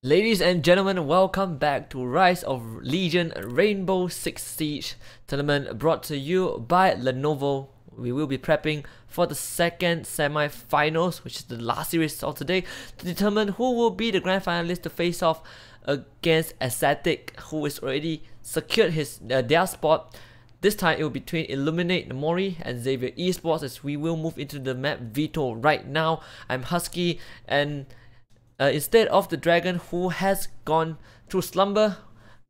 Ladies and gentlemen, welcome back to Rise of Legion Rainbow Six Siege tournament brought to you by Lenovo. We will be prepping for the second semi-finals, which is the last series of today, to determine who will be the grand finalist to face off against Aesthetic, who has already secured their spot. This time it will be between ILLUMINATE.MORI and XAVIER Esports, as we will move into the map Veto right now. I'm Husky, and instead of the dragon who has gone through slumber,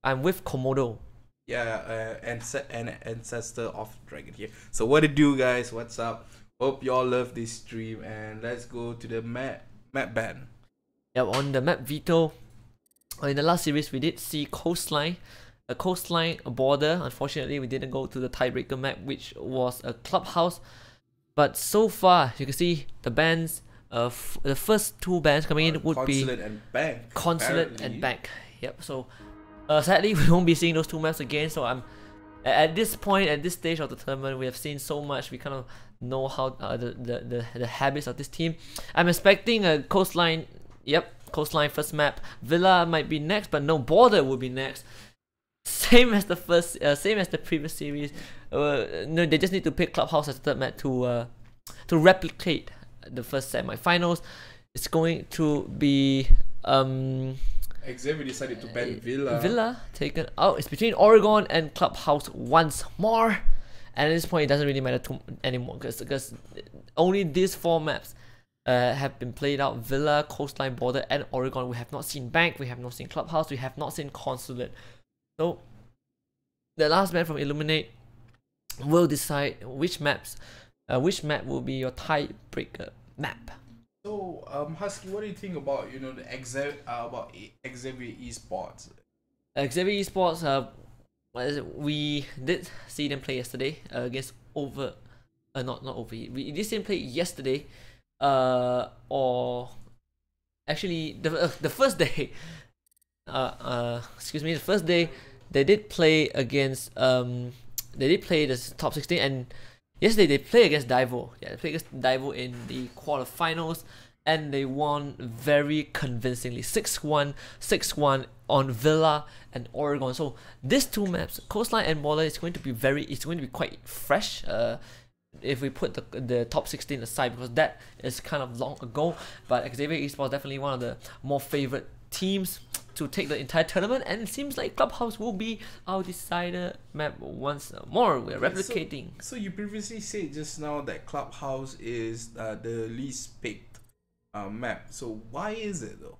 I'm with Komodo. Yeah, ancestor of dragon here. So what it do, guys? What's up? Hope y'all love this stream, and let's go to the map ban. Yeah, on the map Veto, in the last series we did see a coastline border. Unfortunately, we didn't go to the tiebreaker map, which was a clubhouse. But so far, you can see the bans. The first two bans coming in would be Consulate and Bank. Consulate and Bank. Yep. So sadly, we won't be seeing those two maps again. So I'm at this point, at this stage of the tournament, we have seen so much. We kind of know how the habits of this team. I'm expecting a coastline. Yep, coastline first map. Villa might be next, but no, border will be next. Same as the first, same as the previous series. No, they just need to pick clubhouse as the third map to replicate the first semi-finals. It's going to be XAVIER decided to ban Villa. Villa taken out. It's between Oregon and Clubhouse once more, and at this point it doesn't really matter anymore because only these four maps have been played out: Villa, Coastline, Border, and Oregon. We have not seen Bank, we have not seen Clubhouse, we have not seen Consulate. So the last map from Illuminate will decide which map will be your tiebreaker map. So Husky, what do you think about the XAVIER Esports? XAVIER Esports, we did see them play yesterday against not Overheat. We did see them play yesterday, or actually the first day. Excuse me, the first day they did play against they did play the top 16, and yesterday they played against Divo. Yeah, they played against Divo in the quarterfinals, and they won very convincingly, 6-1, 6-1 on Villa and Oregon. So these two maps, Coastline and Border, is going to be quite fresh. If we put the top 16 aside, because that is kind of long ago. But XAVIER Esports definitely one of the more favorite teams to take the entire tournament, and it seems like Clubhouse will be our decider map once more. We're replicating. So you previously said just now that Clubhouse is the least picked map. So why is it though?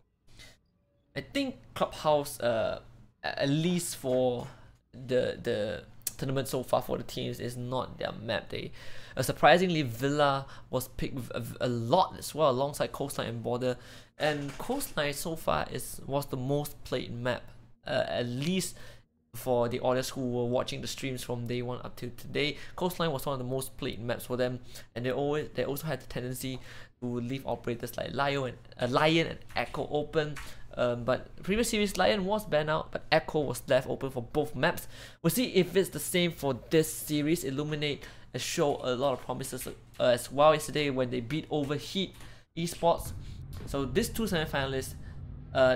I think Clubhouse, at least for the tournament so far for the teams, is not their map. They surprisingly, Villa was picked a lot as well, alongside Coastline and Border. And Coastline so far was the most played map, at least for the audience who were watching the streams from day one up to today. Coastline was one of the most played maps for them, and they also had the tendency to leave operators like Lion and Echo open. But previous series, Lion was banned out, but Echo was left open for both maps. We'll see if it's the same for this series. Illuminate has shown a lot of promises as well yesterday when they beat Overheat Esports. So these two semi-finalists,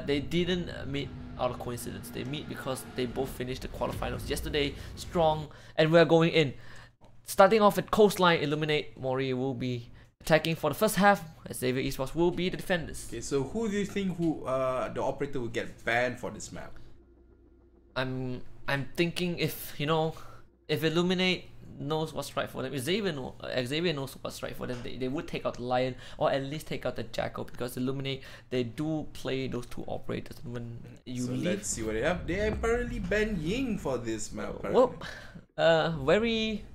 they didn't meet out of coincidence. They meet because they both finished the quarterfinals yesterday strong, and we're going in. Starting off at Coastline, ILLUMINATE.MORI will be attacking for the first half, as XAVIER Esports will be the defenders. Okay, so who do you think the operator will get banned for this map? I'm thinking if Illuminate knows what's right for them, if XAVIER knows what's right for them, they would take out the Lion, or at least take out the Jackal, because Illuminate, they do play those two operators. When you so leave, let's see what they have. They apparently banned Ying for this map. Well, very,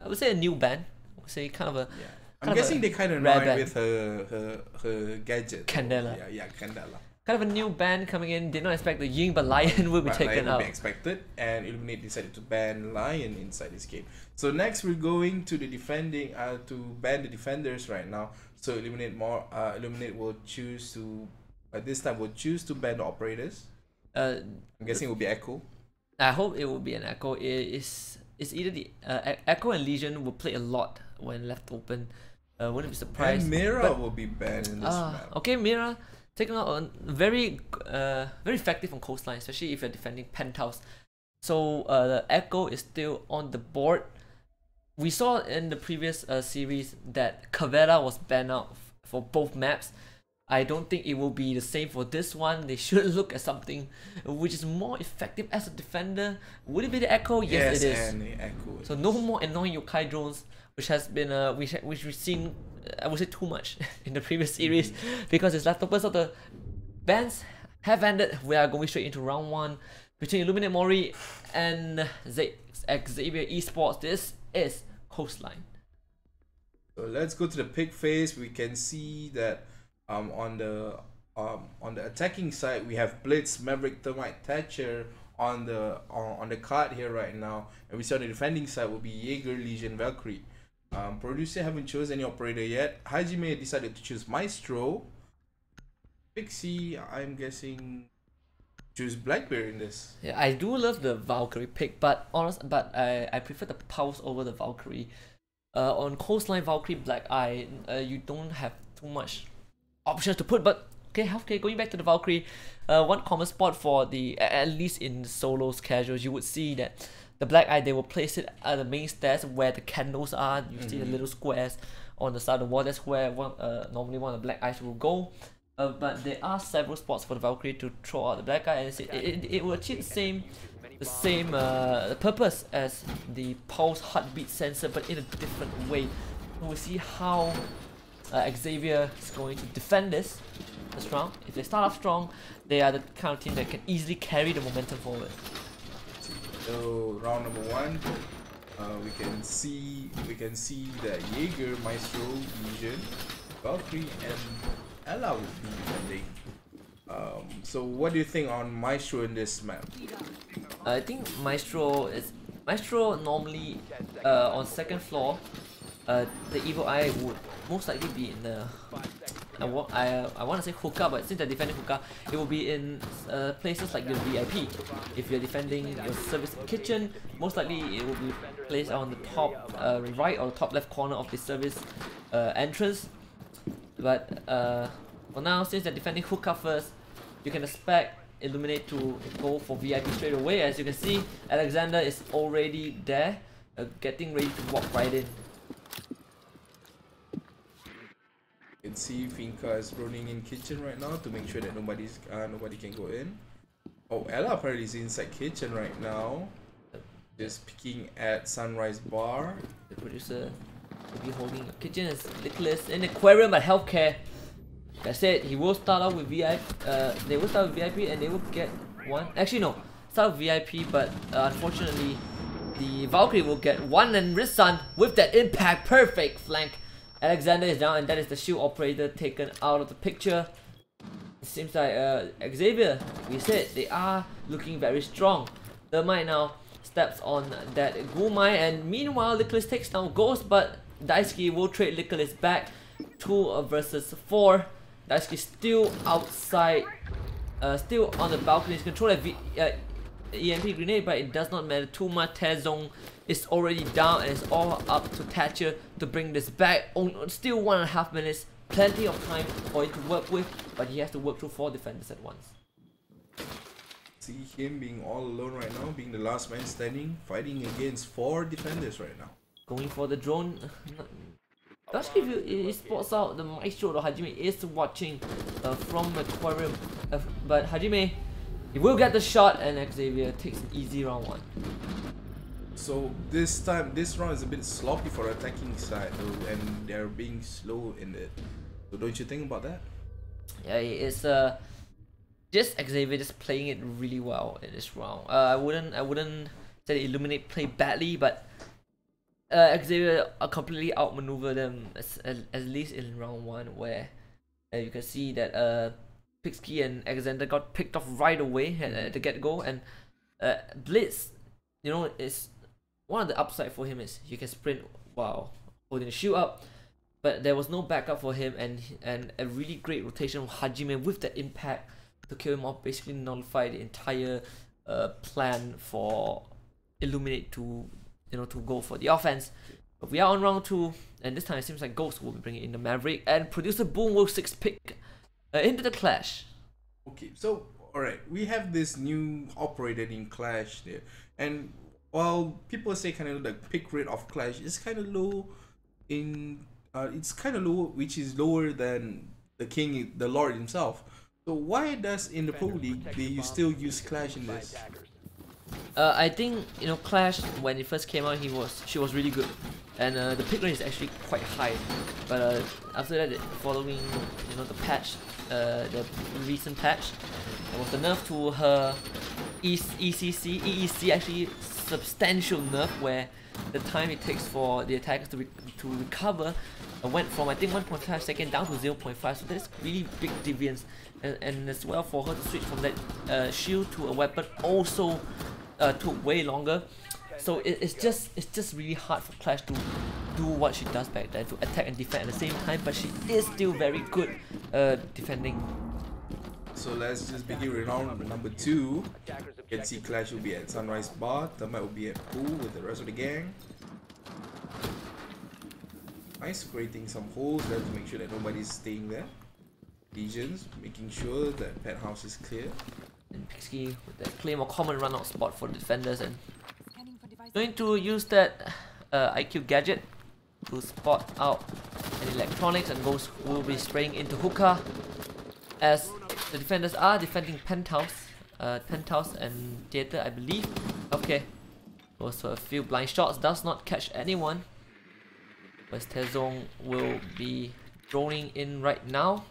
I would say a new ban. I would say kind of a. Yeah. I'm guessing they kind of annoyed with her gadget. Candela. Yeah, Candela. Kind of a new ban coming in. Did not expect the Ying, but Lion will be taken out. Be expected, and Illuminate decided to ban Lion inside this game. So next we're going to the defending, to ban the defenders right now. So Illuminate will choose to, this time will choose to ban the operators. I'm guessing it will be Echo. I hope it will be an Echo. It's either the Echo and Legion will play a lot when left open. Wouldn't be surprised. And Mira will be banned in this map. Okay, Mira. taking out a very effective on coastline, especially if you're defending penthouse. So the Echo is still on the board. We saw in the previous series that XAVIER was banned out for both maps. I don't think it will be the same for this one. They should look at something which is more effective as a defender. Would it be the Echo? Yes, it is. And the Echo. So no more annoying yokai drones, which has been which we've seen, I would say, too much in the previous series, because it's leftovers of the bans have ended. We are going straight into round 1 between ILLUMINATE.MORI and XAVIER Esports. This is coastline. So let's go to the pick phase. We can see that on the attacking side we have Blitz, Maverick, Thermite, Thatcher on the card here right now, and we see on the defending side will be Jaeger, Legion, Valkyrie. Producer haven't chosen any operator yet. Hajime decided to choose Maestro. Pixie, I'm guessing, choose Blackbeard in this. Yeah, I do love the Valkyrie pick, but I prefer the Pulse over the Valkyrie. On coastline Valkyrie Black Eye, you don't have too much options to put, but okay, going back to the Valkyrie, one common spot for the, at least in solos casuals, you would see that the Black Eye, they will place it at the main stairs where the candles are. You see the little squares on the side of the wall. That's where normally one of the Black Eyes will go. But there are several spots for the Valkyrie to throw out the Black Eye, and it will achieve the same purpose as the pulse heartbeat sensor, but in a different way. And we'll see how XAVIER is going to defend this round. If they start off strong, they are the kind of team that can easily carry the momentum forward. So round number 1, we can see that Jaeger, Maestro, Legion, Valkyrie, and Ella will be defending. So what do you think on Maestro in this map? I think Maestro normally on second floor. The Evil Eye would most likely be in the I want to say hookah, but since they're defending hookah, it will be in places like the VIP. If you're defending your service kitchen, most likely it will be placed on the top right or top left corner of the service entrance. But for now, since they're defending hookah first, you can expect Illuminate to go for VIP straight away. As you can see, Alexander is already there, getting ready to walk right in. You can see Finka is running in kitchen right now to make sure that nobody can go in. Oh, Ella apparently is inside kitchen right now, just peeking at Sunrise Bar. The producer will be holding a kitchen as Nicholas in aquarium at healthcare. Like I said, he will start out with VIP. They will start with VIP and they will get one. Actually, no, start with VIP, but unfortunately, the Valkyrie will get one, and Rizan with that impact, perfect flank. Alexander is down, and that is the shield operator taken out of the picture. It seems like XAVIER, we said, they are looking very strong. Thermite now steps on that Gumai, and meanwhile, Nicholas takes down Ghost, but Daisuke will trade Nicholas back. 2 versus 4. Daisuke still outside, still on the balcony. He's controlled at EMP grenade, but it does not matter too much. Tear zone is already down, and it's all up to Thatcher to bring this back. Still 1.5 minutes, plenty of time for him to work with, but he has to work through 4 defenders at once. See him being all alone right now, being the last man standing, fighting against 4 defenders right now. Going for the drone. Especially if he spots out the Maestro or Hajime is watching from aquarium, but Hajime, he will get the shot, and XAVIER takes an easy round 1. So this round is a bit sloppy for attacking side though, and they're being slow in it. So don't you think about that? Yeah, it's just XAVIER just playing it really well in this round. I wouldn't say Illuminate played badly, but XAVIER completely outmaneuvered them, at least in round 1, where you can see that Pixie and Alexander got picked off right away at the get-go, and Blitz, you know, is one of the upside for him is you can sprint while holding the shield up, but there was no backup for him, and a really great rotation of Hajime with the impact to kill him off, basically nullify the entire plan for Illuminate to go for the offense. But we are on round 2, and this time it seems like Ghost will be bringing in the Maverick, and Producer Boom will 6-pick Into the clash. Okay, so alright, we have this new operator in Clash there, and while people say kind of the pick rate of Clash is kind of low, it's kind of low, which is lower than the king, the Lord himself. So why does in the Pro League they still use Clash in this? I think Clash when it first came out, she was really good, and the pick rate is actually quite high. But after that, following the patch, the recent patch, there was a nerf to her EEC actually substantial nerf where the time it takes for the attackers to recover went from I think 1.5 seconds down to 0.5. So that's really big deviance, and as well for her to switch from that shield to a weapon also took way longer. So it's just really hard for Clash to do what she does back there, to attack and defend at the same time, but she is still very good defending. So let's just begin with round number 2. You can see Clash will be at Sunrise Bar, Thermite will be at Pool with the rest of the gang. Nice, creating some holes there to make sure that nobody's staying there. Legions, making sure that Penthouse is clear. And Pixie with that claim or common run out spot for the defenders, and going to use that IQ gadget to spot out an electronics, and will be spraying into hookah as the defenders are defending Penthouse and Theater, I believe. Okay, also a few blind shots, does not catch anyone. West Tezong will be droning in right now.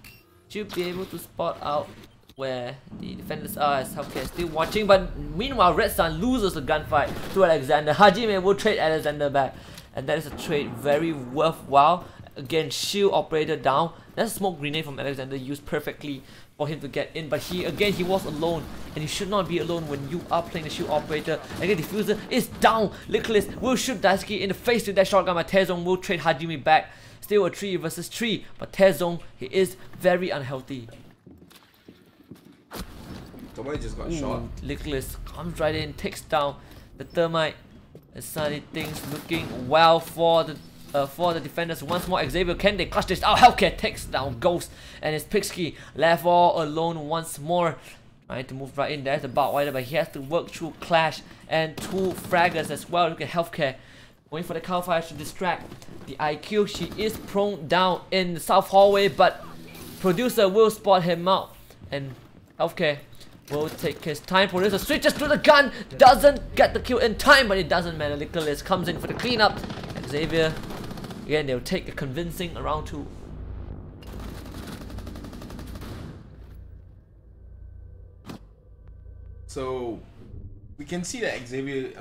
Should be able to spot out where the defenders are, as Healthcare is still watching, but meanwhile Red Sun loses the gunfight to Alexander. Hajime will trade Alexander back, and that is a trade very worthwhile. Again, shield operator down. That's a smoke grenade from Alexander used perfectly for him to get in, but he was alone, and you should not be alone when you are playing the shield operator. Again, diffuser is down. Nicholas will shoot Daisuke in the face with that shotgun, but Tezong will trade Hajime back. Still a 3 versus 3, but Tezong, he is very unhealthy. Somebody just got shot. Nicholas comes right in, takes down the Thermite. And suddenly things looking well for the defenders once more. Xavier, can they clutch this out? Healthcare takes down Ghost, and it's Pixie left all alone once more. Trying to move right in. There's the Barbwider, but he has to work through Clash and 2 fraggers as well. Look at Healthcare going for the cow fire to distract the IQ. She is prone down in the south hallway, but Producer will spot him out, and Healthcare will take his time. Producer switches to the gun, doesn't get the kill in time, but it doesn't matter. Nicholas comes in for the cleanup. Xavier, again, they'll take a convincing around 2. So we can see that Xavier,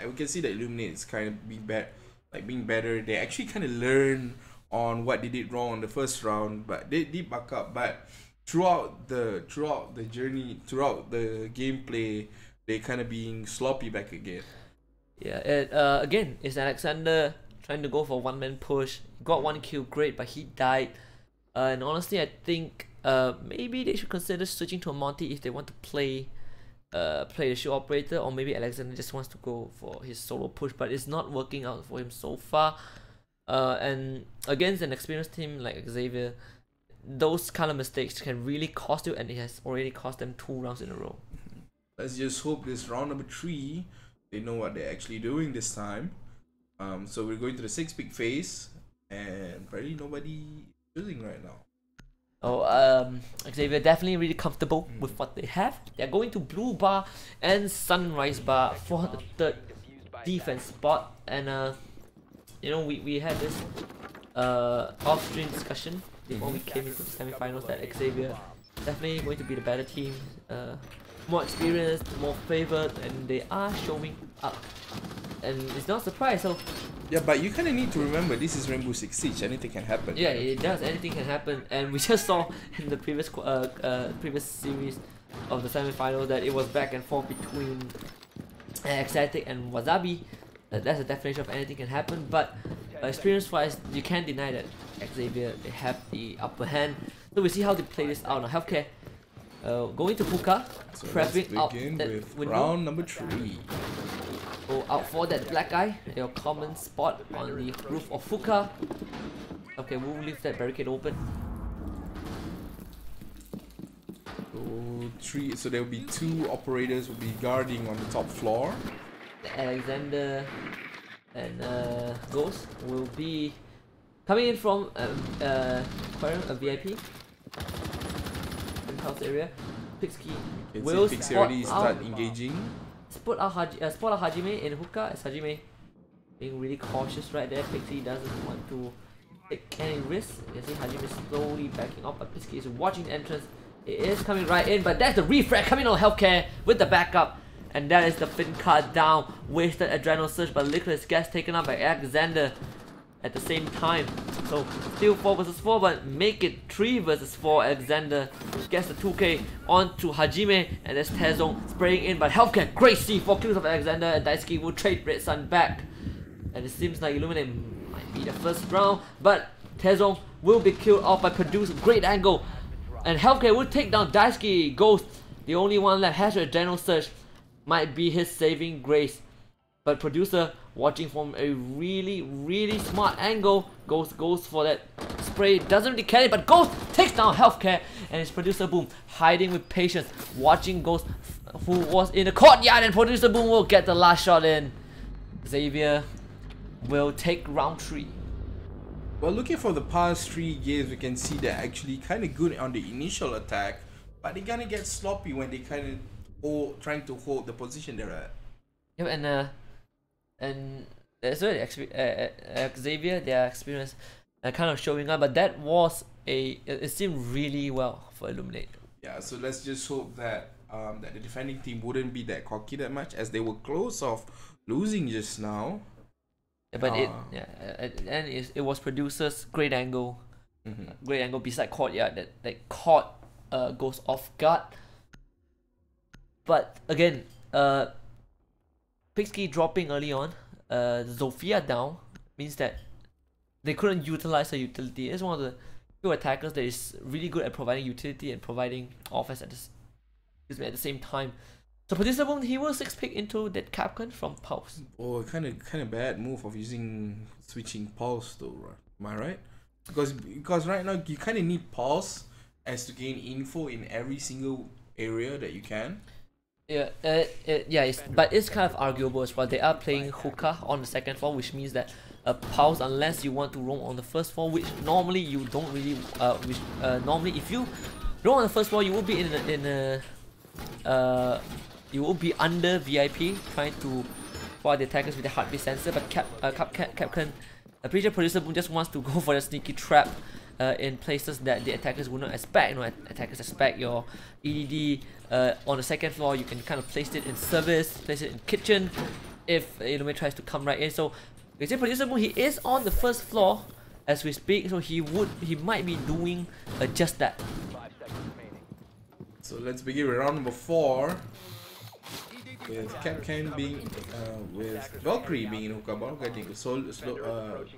we can see that Illuminate is kind of being better. They actually kind of learn on what they did wrong in the first round, but they did back up. But throughout the journey, throughout the gameplay, they kind of being sloppy back again. Yeah, again, it's Alexander trying to go for one-man push. Got 1 kill, great, but he died. And honestly, I think maybe they should consider switching to a Monty if they want to play the shield operator, or maybe Alexander just wants to go for his solo push, but it's not working out for him so far. And against an experienced team like Xavier, those kind of mistakes can really cost you, and it has already cost them 2 rounds in a row. Let's just hope this round number 3, they know what they're actually doing this time. So we're going to the 6-pick phase, and apparently nobody choosing right now. Xavier definitely really comfortable with what they have. They're going to Blue Bar and Sunrise Bar for the 3rd defense spot, and we had this off-stream discussion before we came into the semi-finals that Xavier definitely going to be the better team, more experienced, more favored, and they are showing up, and it's not a surprise. So yeah, but you kind of need to remember this is Rainbow Six Siege. Anything can happen. Yeah, it does. Anything can happen, and we just saw in the previous series of the semi-finals that it was back and forth between Ecstatic and Wasabi. That's the definition of anything can happen. But experience-wise, you can't deny that Xavier, they have the upper hand. So we see how they play this out. Now Healthcare going to Hookah, So prepping out begin with window. round number 3. Go out for that black eye, your common spot on the roof of Hookah. Okay, we'll leave that barricade open. So there will be 2 operators will be guarding on the top floor. Alexander and Ghost will be coming in from Aquarium, a VIP house area. Pixie will Pixie spot already out, start engaging. spot out Hajime in hookah as Hajime being really cautious right there. Pixie doesn't want to take any risks. You can see Hajime slowly backing up, but Pixie is watching the entrance. It is coming right in, but that's the refrag coming on healthcare with the backup. And that is the fin card down. Wasted adrenaline surge, but Liquid gets taken up by Alexander at the same time. So still 4 versus 4, but make it 3 versus 4. Alexander gets the 2k onto Hajime, and there's Tezong spraying in, but healthcare, great C4 kills of Alexander, and Daisuke will trade Red Sun back. And it seems like Illuminate might be the first round, but Tezong will be killed off by Produce, great angle. And healthcare will take down Daisuke. Ghost, the only one left, has a general search, might be his saving grace. But Producer, watching from a really smart angle, goes for that spray, doesn't really carry, but Ghost takes down healthcare, and it's Producer Boom hiding with patience, watching Ghost, who was in the courtyard, and Producer Boom will get the last shot in. Xavier will take round 3. Well, looking for the past 3 games, we can see they're actually kind of good on the initial attack, but they're gonna get sloppy when they kind of trying to hold the position they're at. Yeah, and that's why Xavier, their experience kind of showing up, but that was it seemed really well for Illuminate. Yeah, so let's just hope that that the defending team wouldn't be that cocky that much, as they were close off losing just now. Yeah, but it was Producer's great angle, great angle beside courtyard that caught Ghost off guard. But again, Pixie dropping early on, Zofia down means that they couldn't utilize her utility. It's one of the few attackers that is really good at providing utility and providing offense at the same time. So Producer Boom, he will 6-pick into that Capcom from Pulse. Oh, kind of bad move of switching Pulse though, right? Am I right? Because right now you kind of need Pulse as to gain info in every single area that you can. Yeah, but it's kind of arguable as well. They are playing hookah on the second floor, which means that Pulse, unless you want to roam on the first floor, which normally you don't really. Normally if you roam on the first floor, you will be you will be under VIP trying to fight the attackers with the heartbeat sensor. But Capcom, a pretty sure Producer Boom just wants to go for the sneaky trap in places that the attackers would not expect. You know, attackers expect your EDD on the second floor. You can kind of place it in service, place it in kitchen if Illuminate tries to come right in. So we say Producer Boom, he is on the first floor as we speak, so he might be doing just that. So let's begin with round number 4, with Capcom being with Valkyrie being in hookah bar, getting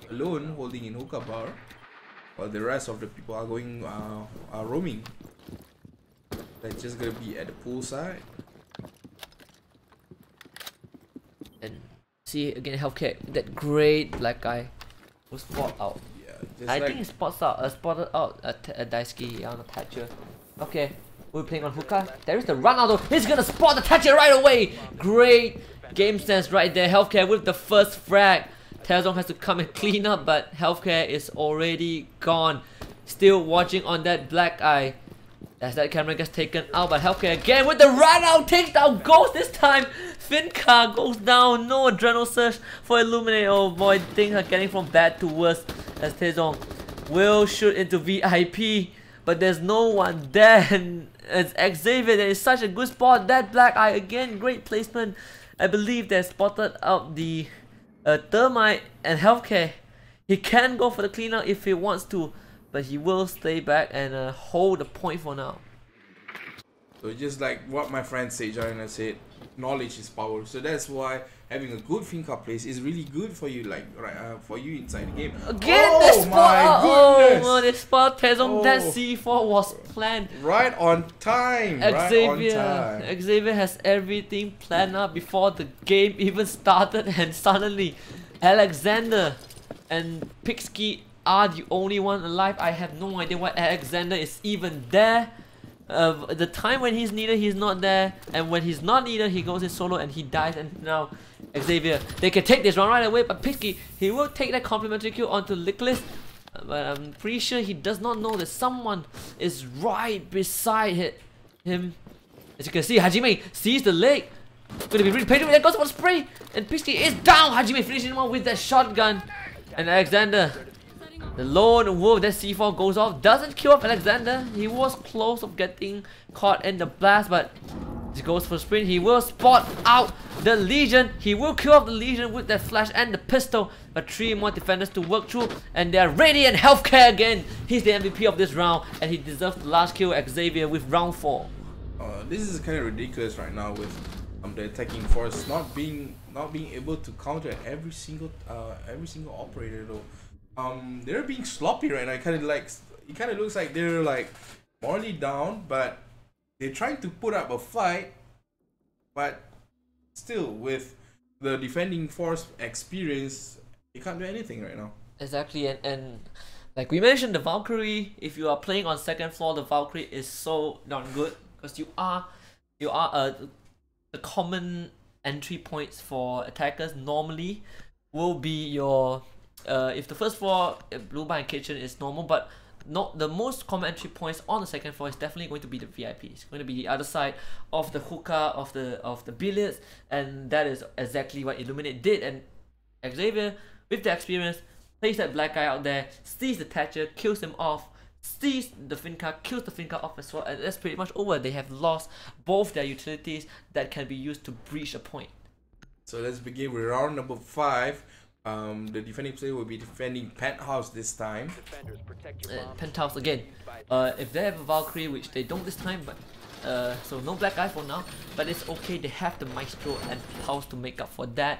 alone holding in hookah bar, while the rest of the people are going are roaming. They're just gonna be at the pool side. And see again, healthcare, that great black guy will spot out. Yeah, I think he spotted out a Daisuke on the Thatcher. Okay, we're playing on hookah. There is the run out though. He's gonna spot the Thatcher right away. Great game sense right there. Healthcare with the first frag. Tezong has to come and clean up, but healthcare is already gone. Still watching on that black eye as that camera gets taken out, but healthcare again with the run out, takes down Ghost this time. Fincar goes down, no adrenal surge for Illuminate. Oh boy, things are getting from bad to worse as Tezong will shoot into VIP, but there's no one there, and it's Xavier that is such a good spot. That black eye again, great placement. I believe they spotted out the thermite, and healthcare, he can go for the cleanup if he wants to, but he will stay back and hold the point for now. So just like what my friend Jarina said, knowledge is power. So that's why having a good Finca place is really good for you, like for you inside the game. Again, oh the spot! my Oh, the spot Tezong, that Oh. C4 was planned. Right on time. Xavier has everything planned out before the game even started, and suddenly Alexander and Pixie are the only one alive. I have no idea why Alexander is even there. The time when he's needed, he's not there, and when he's not needed, he goes in solo and he dies. And now XAVIER, they can take this round right away, but Pisky, he will take that complimentary kill onto Lickless, but I'm pretty sure he does not know that someone is right beside him. As you can see, Hajime sees the leg. Gonna be really patient. There goes for the spray, and Pisky is down. Hajime finishing him off with that shotgun, and Alexander, the lone wolf, that C4 goes off, doesn't kill off Alexander. He was close of getting caught in the blast, but he goes for sprint. He will spot out the Legion. He will kill off the Legion with that flash and the pistol. But 3 more defenders to work through, and they're ready and healthcare again. He's the MVP of this round, and he deserves the last kill. XAVIER with round 4. This is kind of ridiculous right now with the attacking force not being able to counter every single operator though. They're being sloppy right now. It kind of looks like they're like morally down, but they're trying to put up a fight, but still with the defending force experience, they can't do anything right now. Exactly, and like we mentioned, the Valkyrie, if you are playing on second floor, the Valkyrie is so darn good because you are the common entry points for attackers normally will be your if the first floor, Blue Bar and Kitchen is normal, but the most common entry points on the second floor is definitely going to be the VIP. It's going to be the other side of the hookah, of the billiards, and that is exactly what Illuminate did. And XAVIER, with the experience, plays that black guy out there, sees the Thatcher, kills him off, sees the Finca, kills the Finca off as well, and that's pretty much over. They have lost both their utilities that can be used to breach a point. So let's begin with round number 5. The defending player will be defending Penthouse this time. Penthouse again. If they have a Valkyrie, which they don't this time, but so no black guy for now, but it's okay. They have the Maestro and Pulse to make up for that.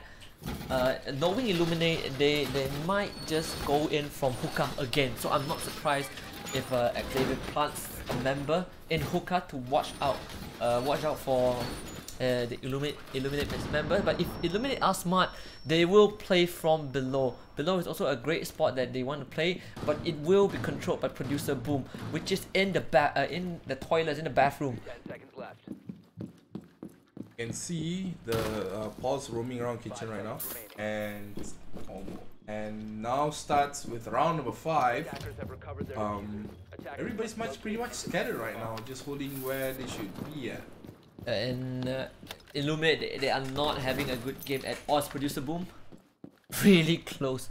Knowing Illuminate, they might just go in from hookah again. So I'm not surprised if XAVIER plants a member in hookah to watch out for the Illuminate member. But if Illuminate are smart, they will play from below. Below is also a great spot that they want to play, but it will be controlled by Producer Boom, which is in the toilets, in the bathroom. You can see the Pulse roaming around kitchen right now, and now starts with round number 5. Everybody's pretty much scattered right now, just holding where they should be at. And Illuminate, they are not having a good game at all. Producer Boom, really close.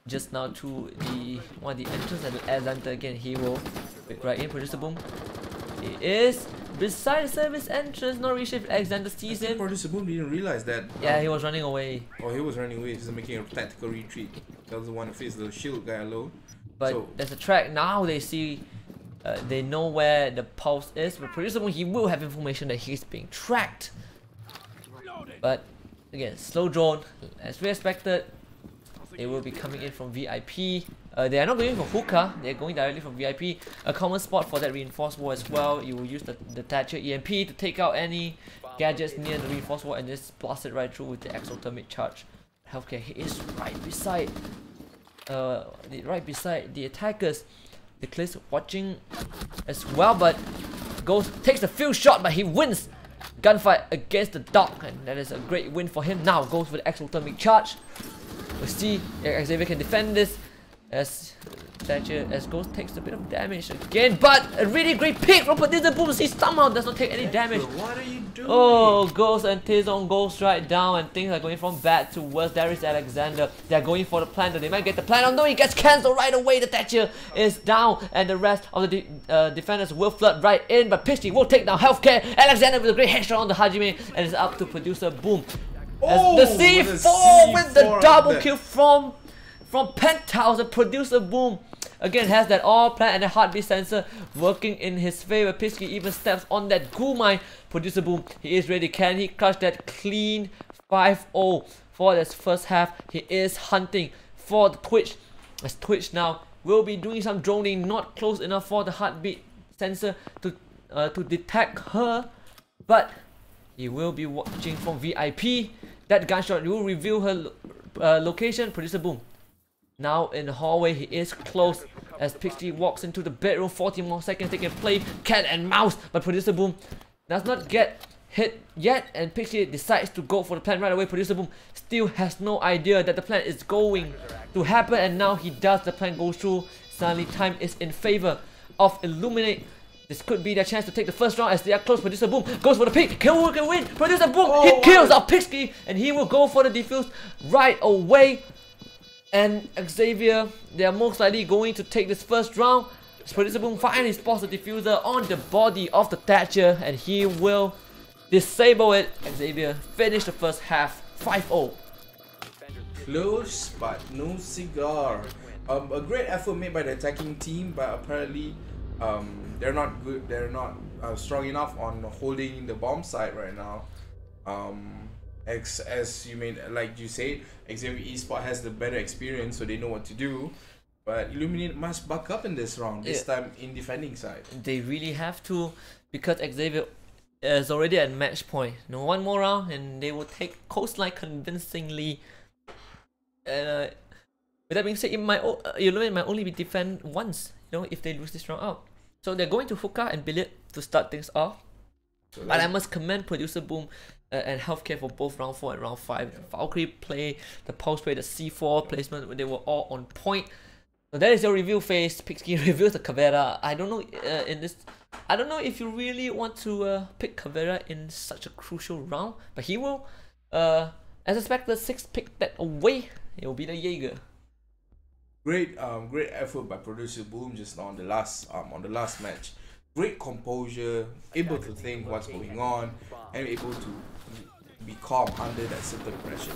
Just now to one of the entrance at Alexander again. He will right in. Producer Boom, he is beside the service entrance. Not really sure if Alexander sees him. Producer Boom didn't realize that. Yeah, he was running away. Oh, he was running away. He's making a tactical retreat. Doesn't want to face the shield guy alone. But so, there's a track now. They see. They know where the Pulse is, but Producer Boom, he will have information that he's being tracked. But again, slow drone, as we expected. They will be coming in from VIP. They are not going for hookah, they are going directly from VIP. A common spot for that reinforced wall as well. You will use the Thatcher EMP to take out any gadgets near the reinforced wall and just blast it right through with the exothermic charge. Healthcare, he is right beside the attackers. The Cliss watching as well, but takes a few shot, but he wins gunfight against the dog, and that is a great win for him. Now goes for the exothermic charge. We'll see if XAVIER can defend this as Thatcher Ghost takes a bit of damage again, but a really great pick from Producer Boom. He somehow does not take any damage. What are you doing? Oh, Ghost and Tizon goes right down, and things are going from bad to worse. There is Alexander. They're going for the planter. They might get the planter. No, he gets cancelled right away. The Thatcher is down, and the rest of the defenders will flood right in, but Pisky will take down healthcare. Alexander with a great headshot on the Hajime, and it's up to Producer Boom. Oh, the C4 with the double kill from Penthouse. The Producer Boom again has that all plan and the heartbeat sensor working in his favor. Pisky even steps on that ghoul mine. Producer Boom, he is ready. Can he clutch that clean 5-0 for this first half? He is hunting for the Twitch, as Twitch now will be doing some droning, not close enough for the heartbeat sensor to detect her, but he will be watching from VIP. That gunshot will reveal her location. Producer Boom now in the hallway. He is close as Pixie walks into the bedroom. 40 more seconds, they can play cat and mouse, but Producer Boom does not get hit yet, and Pixie decides to go for the plan right away. Producer Boom still has no idea that the plan is going to happen, and now he does. The plan goes through. Suddenly time is in favor of Illuminate. This could be their chance to take the first round as they are close. Producer Boom goes for the pick. Kill can win. Producer Boom, he kills out Pixie, and he will go for the defuse right away. And Xavier, they are most likely going to take this first round. Producer Boom finally spots the diffuser on the body of the Thatcher, and he will disable it. Xavier finished the first half 5-0. Close but no cigar. A great effort made by the attacking team, but apparently they're not good. They're not strong enough on holding the bomb site right now. As you made, like you said, Xavier Esports has the better experience, so they know what to do. But Illuminate must buck up in this round, this time in defending side. They really have to, because Xavier is already at match point. No, one more round and they will take Coastline convincingly. With that being said, Illuminate might only be defend once, you know, if they lose this round out. So they're going to Hookah and Billiard to start things off. But I must commend Producer Boom and Healthcare for both round 4 and round 5. Valkyrie play, the pulse play, the C4 placement, they were all on point. So that is your review phase. Pixie reviews the Caveira. I don't know I don't know if you really want to pick Caveira in such a crucial round, but he will. As expected, 6 pick that away. It will be the Jaeger. Great effort by Producer Boom just on the last match. Great composure, able to think what's going on, and able to be calm under that certain pressure.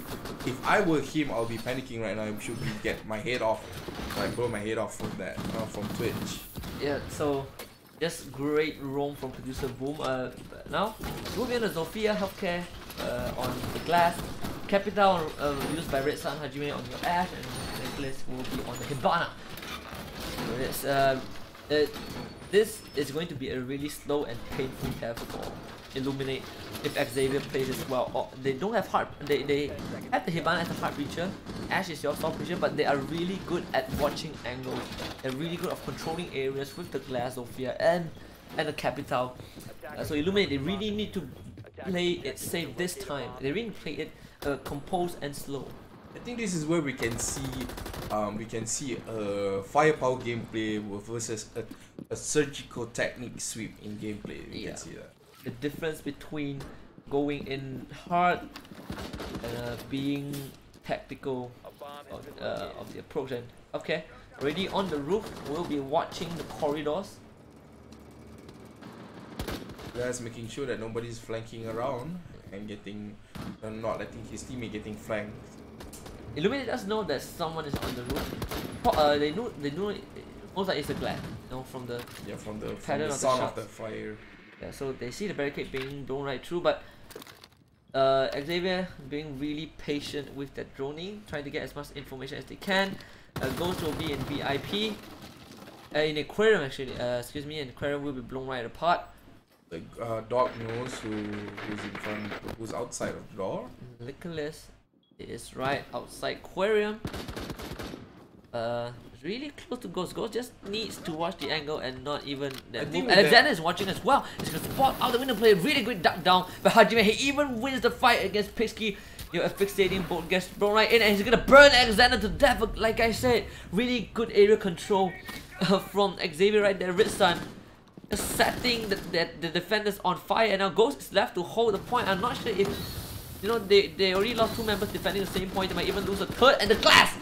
If I were him, I'll be panicking right now. I should get my head off, like blow my head off from that, from Twitch. Yeah, so just great roam from Producer Boom. Now moving on to Zofia Healthcare on the glass. Capital used by Red Sun Hajime on your Ash, and Nicholas will be on the Hibana. So this is going to be a really slow and painful death for Illuminate if Xavier plays as well. Or they don't have hard. They have the Hibana as a hard breacher. Ash is your soft breacher, but they are really good at watching angles. They're really good at controlling areas with the glass Zofia and the Capital. So Illuminate, they really need to play it safe this time. They really play it composed and slow. I think this is where we can see a firepower gameplay versus a surgical technique sweep in gameplay. We can see that. The difference between going in hard and being tactical of the approach. And okay, already on the roof, we'll be watching the corridors. Guys, making sure that nobody's flanking around and not letting his teammate getting flanked. Illuminate does know that someone is on the roof. They know most like it's a glass, you know, from the sound of the fire. Yeah, so they see the barricade being blown right through, but Xavier being really patient with that droning, trying to get as much information as they can. Ghost will be in VIP, in Aquarium actually. Excuse me, and Aquarium will be blown right apart. The dog knows who's outside of the door. Nicholas is right outside Aquarium. Really close to Ghost. Ghost just needs to watch the angle and not even that move. Alexander is watching as well. He's gonna spot out the window, play a really good duck down. But Hajime, he even wins the fight against Pixie. Your asphyxiating bolt gets thrown right in, and he's gonna burn Alexander to death. But like I said, really good area control from Xavier right there. Red Sun setting the defenders on fire, and now Ghost is left to hold the point. I'm not sure if, you know, they already lost 2 members defending the same point. They might even lose a third. And the glass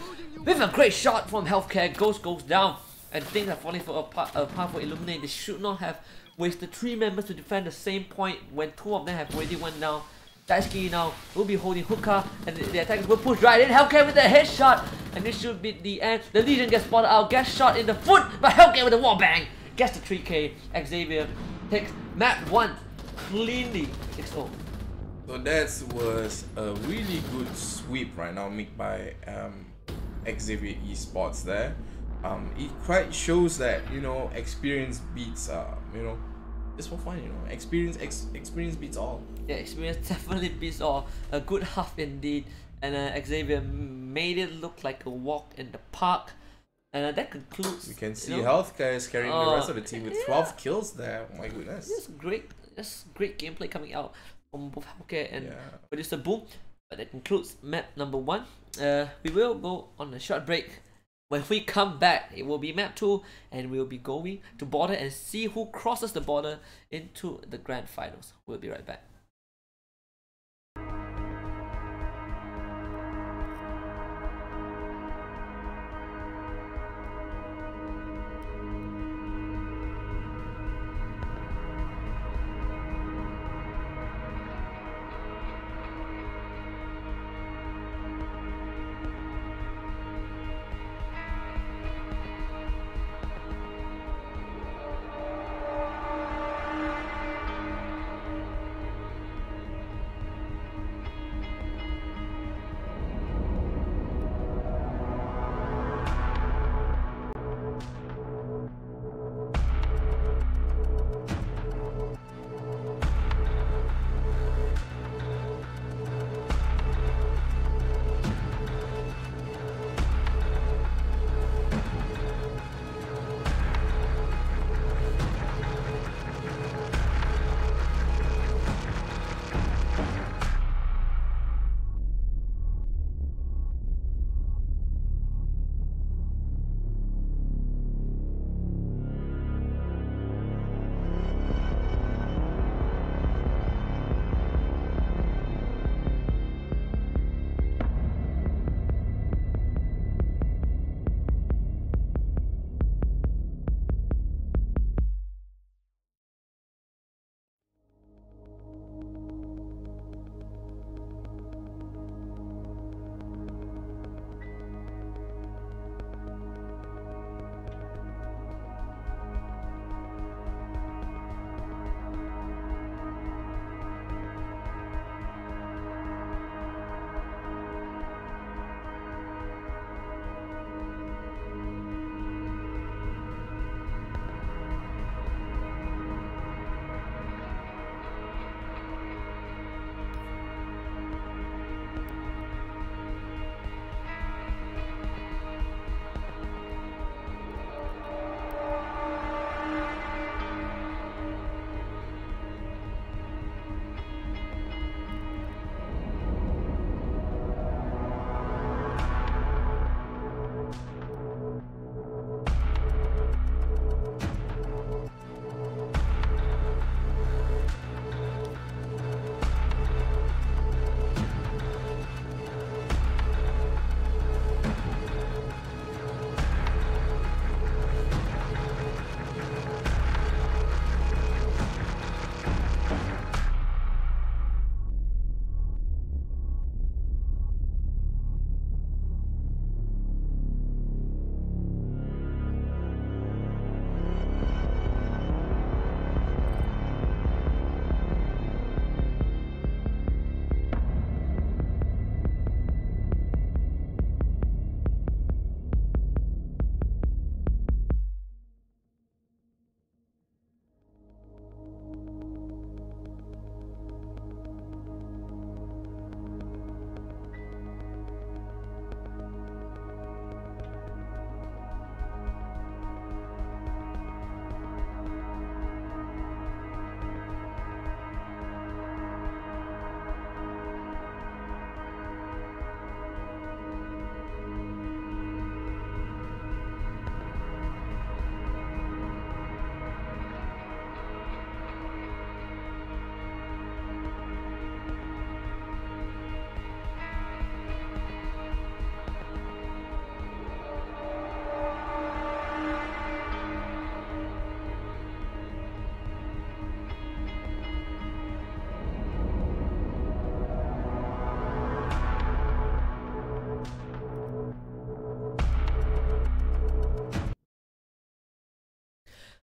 with a great shot from Healthcare, Ghost goes down, and things are falling apart for Illuminate. They should not have wasted 3 members to defend the same point when 2 of them have already went down. Daisuke now will be holding Hookah, and the attackers will push right in. Healthcare with a headshot, and this should be the end. The Legion gets spotted out, gets shot in the foot, but Healthcare with a wall bang gets the 3K. Xavier takes map 1 cleanly 6-0. So that was a really good sweep right now made by Xavier Esports there. It quite shows that, you know, experience beats you know, just for fun, you know, experience beats all. Yeah, experience definitely beats all. A good half indeed, and Xavier made it look like a walk in the park. And that concludes. We can see you know, Healthcare is carrying the rest of the team with 12 kills there. Oh my goodness. That's great gameplay coming out from both Healthcare and Producer Boom. But that concludes map number 1. We will go on a short break. When we come back, it will be map 2, and we'll be going to border and see who crosses the border into the grand finals. We'll be right back.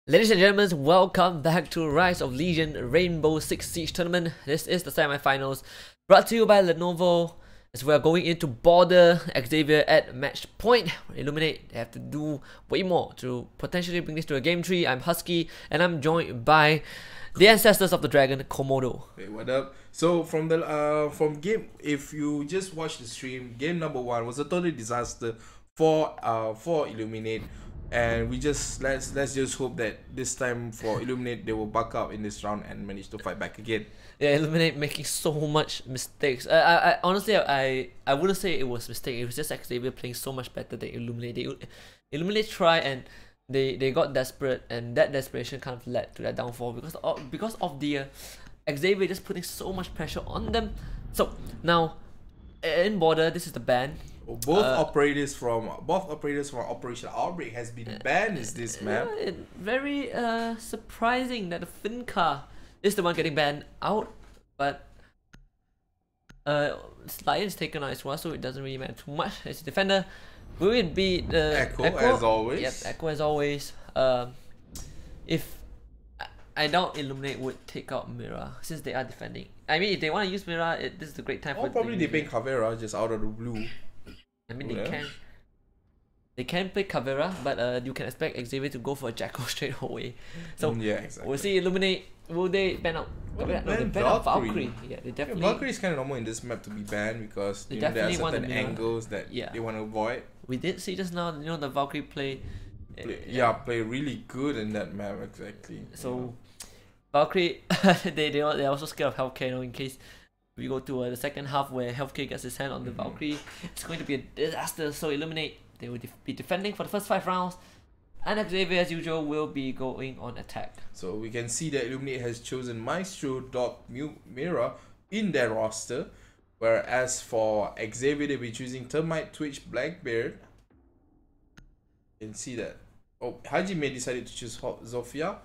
Ladies and gentlemen, welcome back to Rise of Legion Rainbow Six Siege Tournament. This is the semi-finals, brought to you by Lenovo. As we are going into border, XAVIER at match point. Illuminate, they have to do way more to potentially bring this to a game 3. I'm Husky, and I'm joined by the ancestors of the dragon, Komodo. Hey, what up? So from the game, if you just watch the stream, game number 1 was a total disaster for Illuminate. And we just let's just hope that this time for Illuminate they will buck up in this round and manage to fight back again. Yeah, Illuminate making so much mistakes. I honestly I wouldn't say it was mistake. It was just XAVIER playing so much better than Illuminate. Illuminate tried and they got desperate, and that desperation kind of led to their downfall because of the XAVIER just putting so much pressure on them. So now in border, this is the ban. Both operators from Operation Outbreak has been banned is this map. Very surprising that the Finca is the one getting banned out, but Lion's taken out as well, so it doesn't really matter too much. As a defender, will it be the Echo as always? Yep, Echo as always. If I doubt Illuminate would take out Mira since they are defending. I mean, if they want to use Mira, this is a great time for. Probably they pick XAVIER just out of the blue. I mean, they can play XAVIER, but you can expect XAVIER to go for a Jackal straight away. So yeah, exactly. We'll see Illuminate. Will they ban out? No, they ban out Valkyrie. Yeah, they definitely. Valkyrie is kind of normal in this map to be banned because there are certain angles that they want to avoid. We did see just now, the Valkyrie play. Play really good in that map exactly. So Valkyrie, they're also scared of Healthcare, in case we go to the second half where Healthcare gets his hand on the Valkyrie. It's going to be a disaster. So Illuminate, they will be defending for the first 5 rounds, and XAVIER as usual will be going on attack. So we can see that Illuminate has chosen Maestro, Doc, Mira in their roster, whereas for XAVIER they'll be choosing Termite, Twitch, Blackbeard. You can see that. Hajime decided to choose Zofia,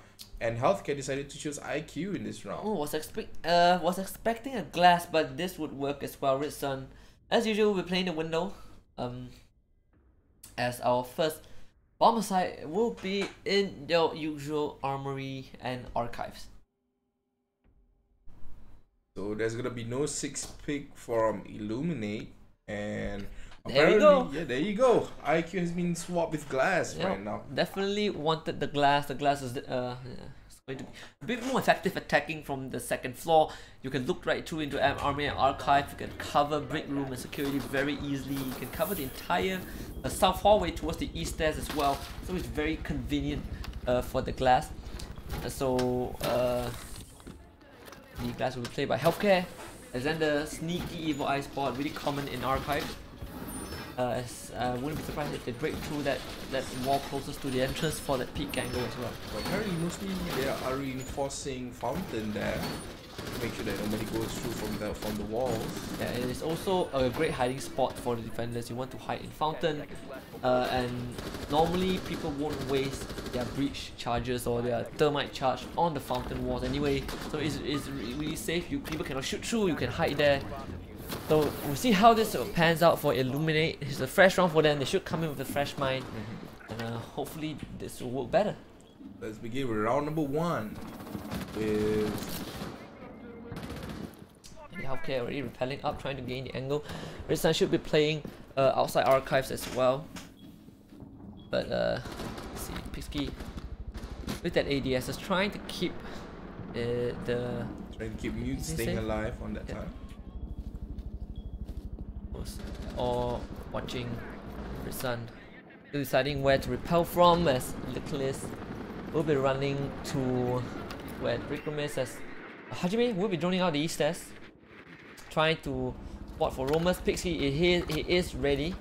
and Healthcare decided to choose IQ in this round. Was expecting a glass, but this would work as well. Red Sun, as usual, we're playing the window. As our first bomber side will be in your usual armory and archives. So there's gonna be no 6th pick from Illuminate, and there you go. Yeah, there you go. IQ has been swapped with glass right now. Definitely wanted the glass. The glass is it's going to be a bit more effective attacking from the 2nd floor. You can look right through into army and archive. You can cover brick room and security very easily. You can cover the entire south hallway towards the east stairs as well. So it's very convenient for the glass. So the glass will be played by Healthcare. Alexander, sneaky evil eye spot, really common in archive. I wouldn't be surprised if they break through that wall closest to the entrance for that peak angle as well. Apparently, mostly they are reinforcing fountain there to make sure that nobody goes through from the walls. Yeah, it is also a great hiding spot for the defenders. You want to hide in fountain, and normally people won't waste their breach charges or their thermite charge on the fountain walls anyway. So it's really safe. People cannot shoot through. You can hide there. So we'll see how this pans out for Illuminate. It's a fresh round for them. They should come in with a fresh mind, and hopefully this will work better. Let's begin with round number 1 with Healthcare already repelling up, trying to gain the angle. Red Sun should be playing outside archives as well. But let's see, Pixky with that ADS is trying to keep trying to keep Mute staying alive on that time. Or watching Red Sun deciding where to repel from, as Nicholas will be running to where Brick Room is, as Hajime will be droning out the east stairs, trying to spot for roamers. Pixie, he is ready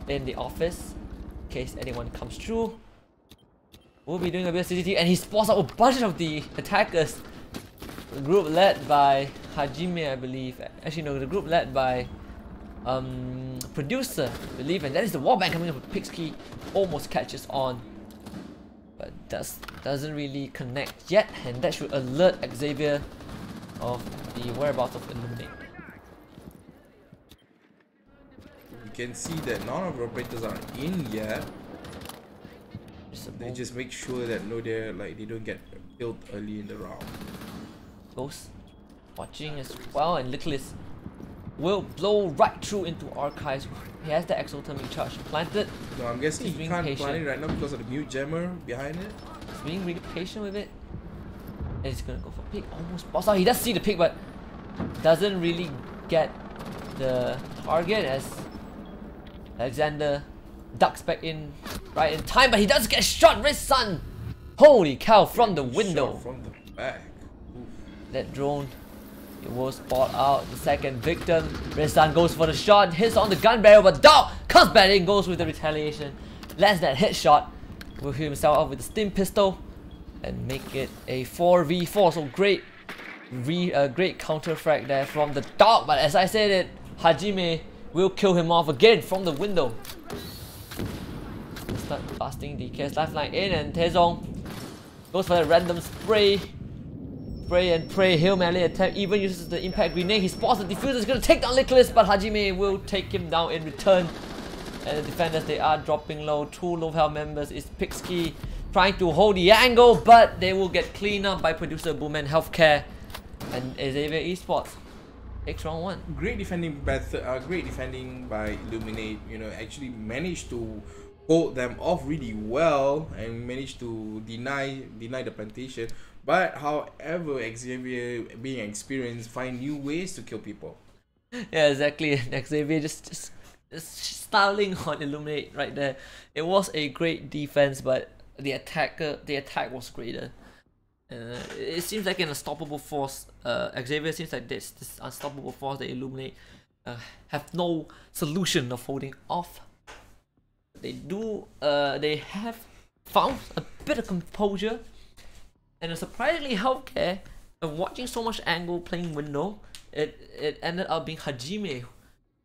in the office in case anyone comes through. We'll be doing a bit of CCTV, and he spots out a bunch of the attackers. The group led by Hajime, I believe. Actually no, the group led by Producer, I believe, and that is the wallbang coming up with Pixky. Almost catches on, but doesn't really connect yet, and that should alert XAVIER of the whereabouts of Illuminate. You can see that none of the operators are in yet. They just make sure that they don't get killed early in the round. Close watching as well, and Nicholas will blow right through into archives. He has the exothermic charge planted. No, I'm guessing he can't plant it right now because of the mute jammer behind it. He's being really patient with it. And he's gonna go for pick. Almost boss out. He does see the pick, but doesn't really get the target, as Alexander ducks back in right in time, but he does get shot. Red Sun, holy cow, from the window. Shot from the back. Oof. That drone, it will spot out the second victim. Red Sun goes for the shot, hits on the gun barrel, but Dog comes back in, goes with the retaliation, lands that headshot, will heal himself up with the steam pistol, and make it a 4v4. So great counter frag there from the Dog, but as I said it, Hajime will kill him off again from the window. Start blasting the KS lifeline in, and Taezong goes for that random spray and pray, Hail Mary attempt, even uses the impact grenade. He spots the diffuser, is going to take down Nicholas, but Hajime will take him down in return. And the defenders, they are dropping low. Two low health members is Pixky trying to hold the angle, but they will get cleaned up by Producer Boom and Healthcare. And XAVIER Esports takes round 1. Great defending by Illuminate. You know, actually managed to hold them off really well and managed to deny the plantation. But however, XAVIER, being experienced, find new ways to kill people. Yeah, exactly. XAVIER just styling on Illuminate right there. It was a great defense, but the attack was greater. It seems like an unstoppable force. XAVIER seems like this unstoppable force that Illuminate have no solution of holding off. They do. They have found a bit of composure. And surprisingly, Healthcare, watching so much angle playing window, it ended up being Hajime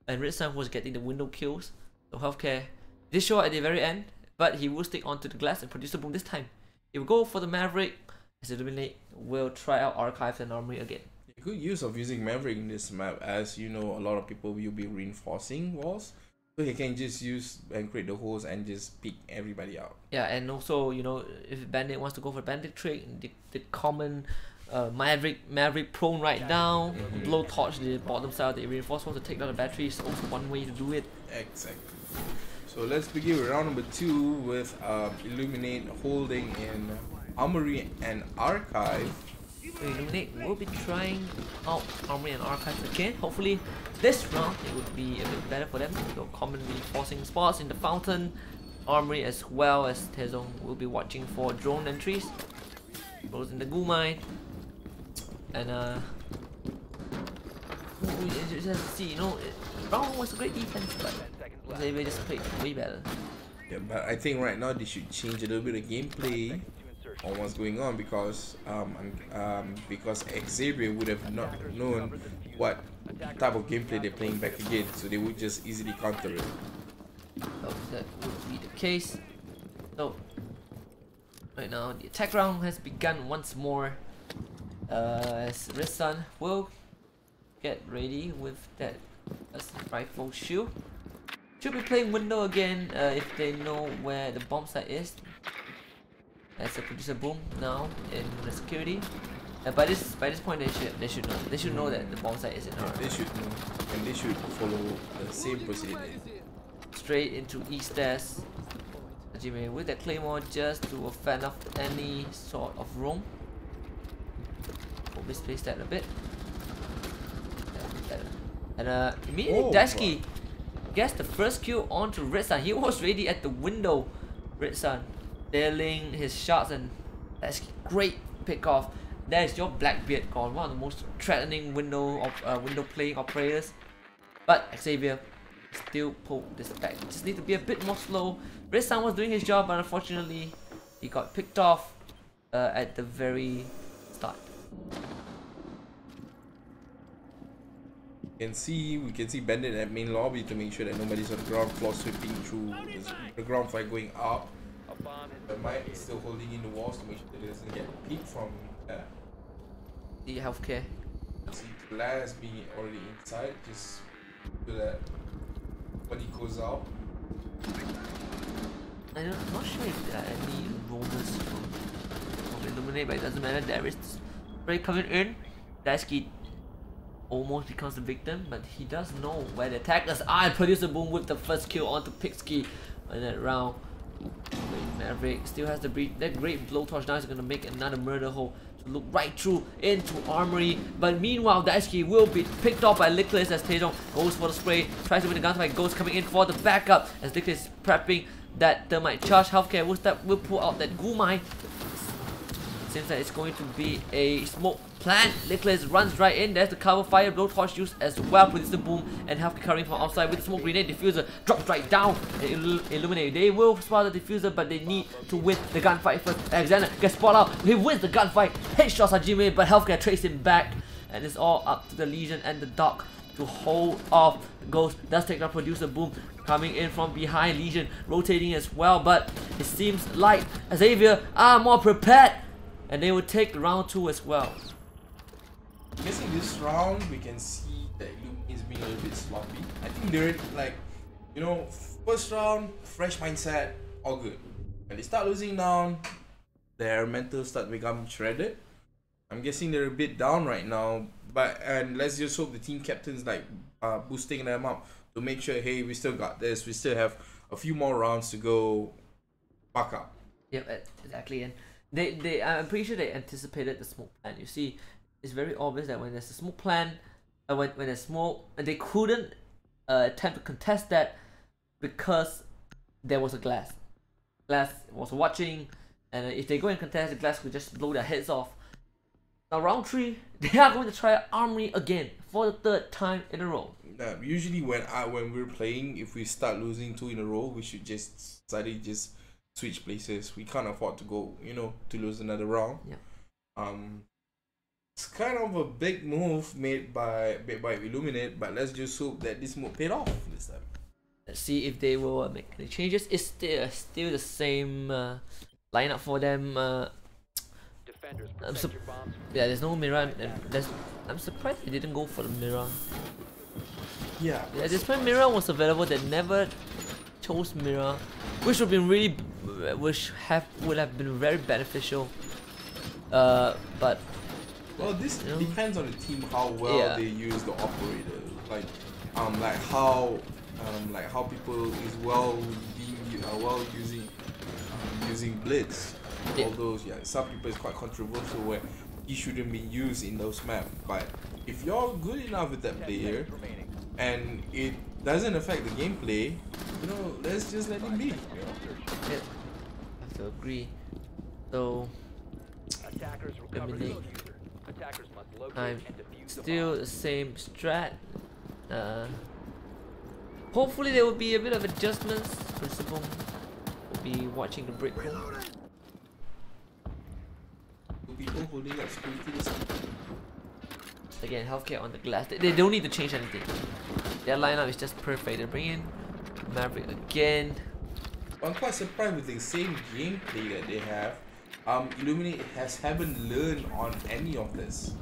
and Red Sun who was getting the window kills. So Healthcare did show at the very end, but he will stick onto the glass and Producer Boom this time. He will go for the Maverick, as Illuminate will try out Archives and Armory again. Good use of using Maverick in this map, as you know, a lot of people will be reinforcing walls. So he can just use and create the holes and just pick everybody out. Yeah, and also, you know, if Bandit wants to go for Bandit trick, the common Maverick prone right down, blow torch the bottom side, the reinforce wants to take down the battery is also one way to do it. Exactly. So let's begin with round number 2 with Illuminate holding in Armory and Archive. So Illuminate will be trying out Armory and Archive again. Hopefully this round it would be a bit better for them. So commonly forcing spots in the fountain. Armory as well as Taezong will be watching for drone entries. Goes in the goo mine. And you just see, you know, round 1 was a great defense, but they just played way better. Yeah, but I think right now they should change a little bit of gameplay on what's going on, because XAVIER would have not known what type of gameplay they're playing back again, so they would just easily counter it. So that would be the case. So right now the attack round has begun once more, as Red Sun will get ready with that rifle shield. Should be playing window again if they know where the bomb site is. As a Producer Boom now in the security. By this point they should know that the bomb site is in our. They should know, and they should follow the same procedure. Straight into East stairs. Hajime with that claymore just to fan off any sort of roam. We'll misplace that a bit. And immediately Dashki gets the first kill onto Red Sun. He was ready at the window. Red Sun dealing his shots, and that's great pick off. That is your Blackbeard gone, one of the most threatening window playing operators. But XAVIER still pulled this back. Just need to be a bit more slow. Red Sun was doing his job, but unfortunately he got picked off at the very start. We can see Bandit at main lobby to make sure that nobody's on the ground floor sweeping through the ground floor going up. But Mike is still holding in the walls to make sure that it doesn't get peeked from the Healthcare. See Glass being already inside, just so that when he goes out. I'm not sure if there are any roamers from Illuminate, but it doesn't matter. There is spray coming in. Daisuke almost becomes the victim, but he does know where the attackers are. Producer Boom with the first kill onto Pixky in that round. Maverick still has the that great blowtorch now is going to make another murder hole. to look right through into Armory. But meanwhile, Daisuke will be picked off by Lickless as Taejong goes for the spray, tries to win the gunfight, goes coming in for the backup as Lickless is prepping that thermite charge. Healthcare will pull out that Gumai. Seems that it's going to be a smoke plant. Lickless runs right in. There's the cover fire. Blowtorch used as well. Produces the boom. And Healthcare covering from outside with the smoke grenade. Diffuser drops right down. And Illuminate. They will spot the diffuser, but they need to win the gunfight first. Alexander gets spot out. He wins the gunfight. Headshots Hajime, but Healthcare traces him back. And it's all up to the Legion and the Dark to hold off. Ghost does take down Producer Boom, coming in from behind. Legion rotating as well, but it seems like Xavier are more prepared, and they will take round 2 as well. I'm guessing this round we can see that Illum is being a little bit sloppy. I think they're like, you know, first round, fresh mindset, all good. When they start losing down, their mental start become shredded. I'm guessing they're a bit down right now, and let's just hope the team captains like boosting them up to make sure, hey, we still got this, we still have a few more rounds to go back up. Yep, exactly. And I'm pretty sure they anticipated the smoke plan. You see, it's very obvious that when there's a smoke plan, when there's smoke, and they couldn't attempt to contest that because there was a glass. Glass was watching, and if they go and contest, the glass could just blow their heads off. Now round 3, they are going to try Armory again for the 3rd time in a row. Usually when we're playing, if we start losing 2 in a row, we should just suddenly just switch places. We can't afford to go, you know, to lose another round. Yeah. It's kind of a big move made by Illuminate, but let's just hope that this move paid off this time. Let's see if they will make any changes. It's still the same lineup for them. Yeah, there's no mirror, and I'm surprised they didn't go for the mirror. Yeah. Yeah, this time mirror was available. They never chose mirror, which would have been would have been very beneficial. But well, this depends on the team how well they use the operator. Like how people is well using blitz. Although some people is quite controversial where he shouldn't be used in those maps. But if you're good enough with that player and it doesn't affect the gameplay, you know, let's just let him be. Yeah, I have to agree. So Illuminate. I'm still the same strat. Hopefully there will be a bit of adjustments. Principal will be watching the break room. People holding up security this time. Again, Healthcare on the glass. They don't need to change anything. Their lineup is just perfect. They bring in Maverick again. I'm quite surprised with the same gameplay that they have. Illuminate haven't learned on any of this.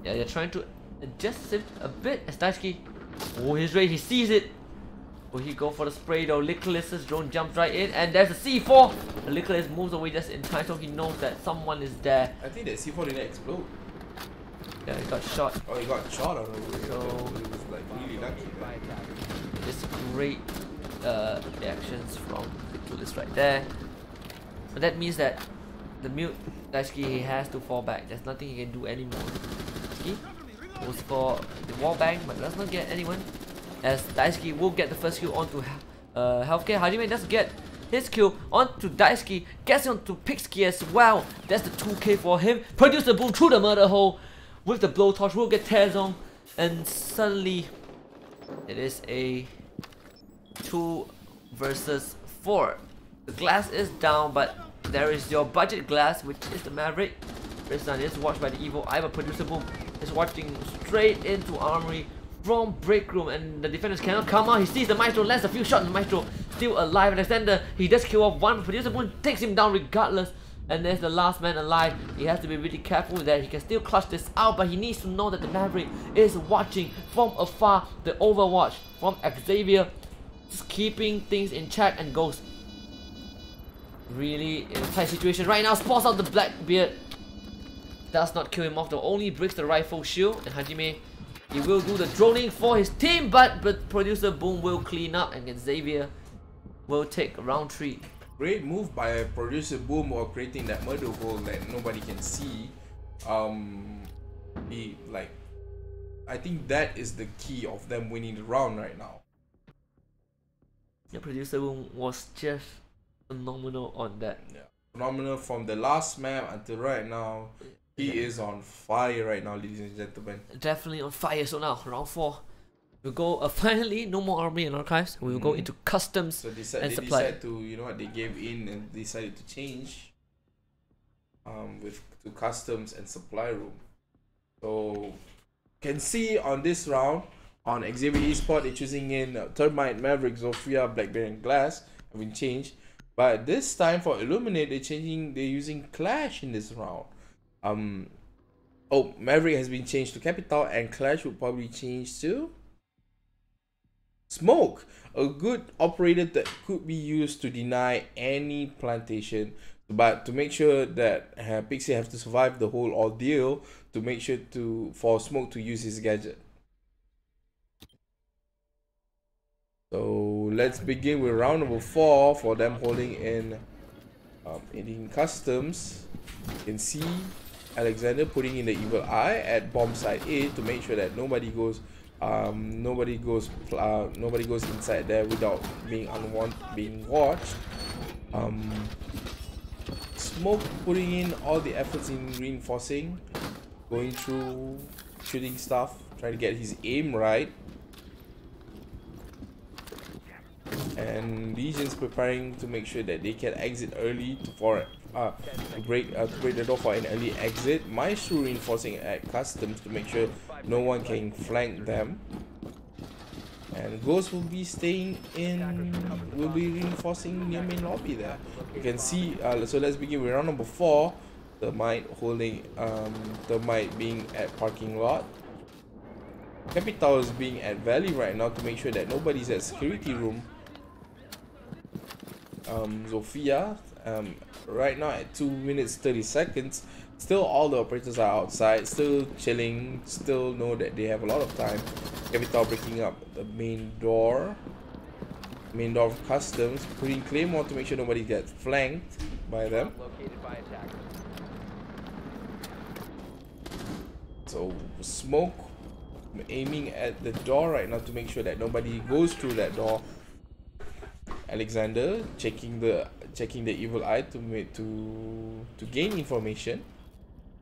Yeah, they're trying to adjust it a bit. As Daisuke, oh, he's ready. He sees it. Will he go for the spray though? Lickless's drone jumps right in, and there's a C4. The Lickless moves away just in time, so he knows that someone is there. I think that C4 didn't explode. Yeah, he got shot. Oh, he got shot on the way. So it was like really lucky. Just great reactions from Lickless right there. But that means that the mute Daisuke, he has to fall back. There's nothing he can do anymore. He goes for the wall bang, but does not get anyone. As Daisuke will get the first kill onto Healthcare. Hajime does get his kill onto Daisuke, gets onto Pixki as well. That's the 2k for him. Produce the boom through the murder hole with the blowtorch. Will get Taezong, and suddenly it is a 2 versus 4. The glass is down, but there is your budget glass, which is the Maverick. Rizan is watched by the evil Iva. Producer Boom is watching straight into Armory from break room, and the defenders cannot come out. He sees the Maestro, lands a few shots, and the Maestro still alive. And Extender, he does kill off one. Producer Boom takes him down regardless, and there's the last man alive. He has to be really careful with that. He can still clutch this out, but he needs to know that the Maverick is watching from afar. The overwatch from Xavier, just keeping things in check, and goes really in a tight situation right now. Spots out the Blackbeard, does not kill him off though, only breaks the rifle shield. And Hajime, he will do the droning for his team, but Producer Boom will clean up, and Xavier will take round 3. Great move by Producer Boom of creating that murder hole that nobody can see. he like I think that is the key of them winning the round right now. Your producer was just phenomenal on that. Yeah, phenomenal from the last map until right now. He is on fire right now, ladies and gentlemen. Definitely on fire. So now round 4, we'll go. Finally, no more army and archives. We will go into customs So they and supply. decided to, you know what, they gave in and decided to change to customs and supply room. So can see on this round on Xavier Esports, they're choosing in Termite, Maverick, Zofia, Blackberry, and Glass have been changed. But this time for Illuminate, they're using Clash in this round. Oh, Maverick has been changed to Capital, and Clash will probably change to Smoke, a good operator that could be used to deny any plantation. But to make sure that Pixie have to survive the whole ordeal, to make sure for Smoke to use his gadget. So let's begin with round number 4 for them holding in customs. You can see Alexander putting in the evil eye at bomb site A to make sure that nobody goes inside there without being watched. Smoke putting in all the efforts in reinforcing, going through shooting stuff, trying to get his aim right. And Legion's preparing to make sure that they can exit early to break the door for an early exit. Maestro reinforcing at customs to make sure no one can flank them. And Ghost will be reinforcing near main lobby there. You can see, so let's begin with round number 4. The Might being at parking lot. Capital is being at Valley right now to make sure that nobody's at security room. Zofia, right now at 2 minutes 30 seconds, still all the operators are outside, still chilling, still know that they have a lot of time. Capital breaking up the main door of customs, putting Claymore to make sure nobody gets flanked by them. So Smoke aiming at the door right now to make sure that nobody goes through that door. Alexander checking the evil eye to gain information.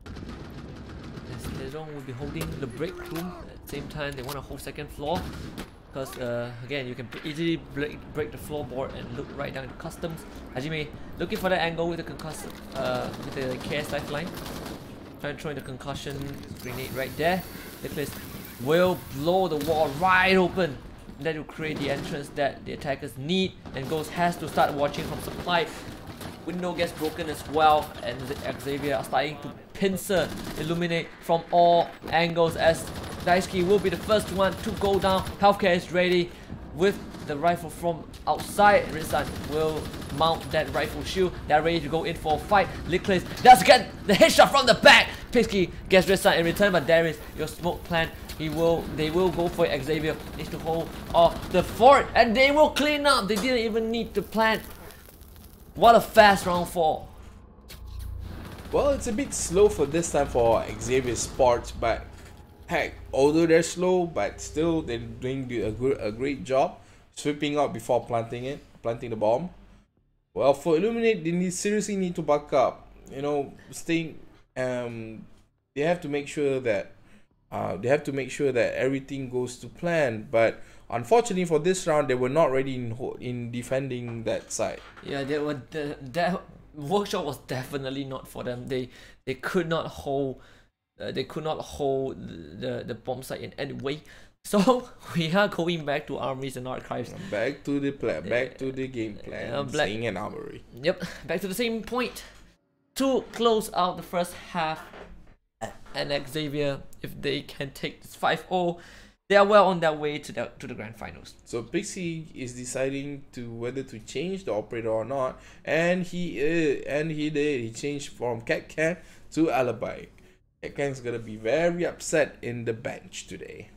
Yes, Lezong will be holding the break room. At the same time, they want to hold second floor because again, you can easily break the floorboard and look right down into customs. Hajime looking for that angle with the concussive with the KS lifeline. Trying to throw in the concussion grenade right there. Nicholas will blow the wall right open. That will create the entrance that the attackers need, and Ghost has to start watching from supply. Window gets broken as well, and the Xavier are starting to pincer Illuminate from all angles as Daisuke will be the first one to go down. Healthcare is ready with the rifle from outside. Rizan will mount that rifle shield. They're ready to go in for a fight. Nicholas does get the headshot from the back. Pixie gets Rizan in return, but there is your smoke plan. They will go for it. Xavier needs to hold off the fort, and they will clean up. They didn't even need to plant. What a fast round 4. Well, it's a bit slow for this time for Xavier Sports, but heck, although they're slow, but still they're doing a great job sweeping out before planting the bomb. Well, for Illuminate, they seriously need to back up. You know, they have to make sure that everything goes to plan. But unfortunately for this round, they were not ready in defending that side. Yeah, that workshop was definitely not for them. They could not hold the bomb site in any way. So we are going back to armies and archives. Back to the game plan. Staying in armory. Yep, back to the same point. To close out the first half, and Xavier, if they can take this 5-0, they are well on their way to the grand finals. So Pixie is deciding whether to change the operator or not, and he did. He changed from Catcan to Alibi. Catcan's gonna be very upset in the bench today.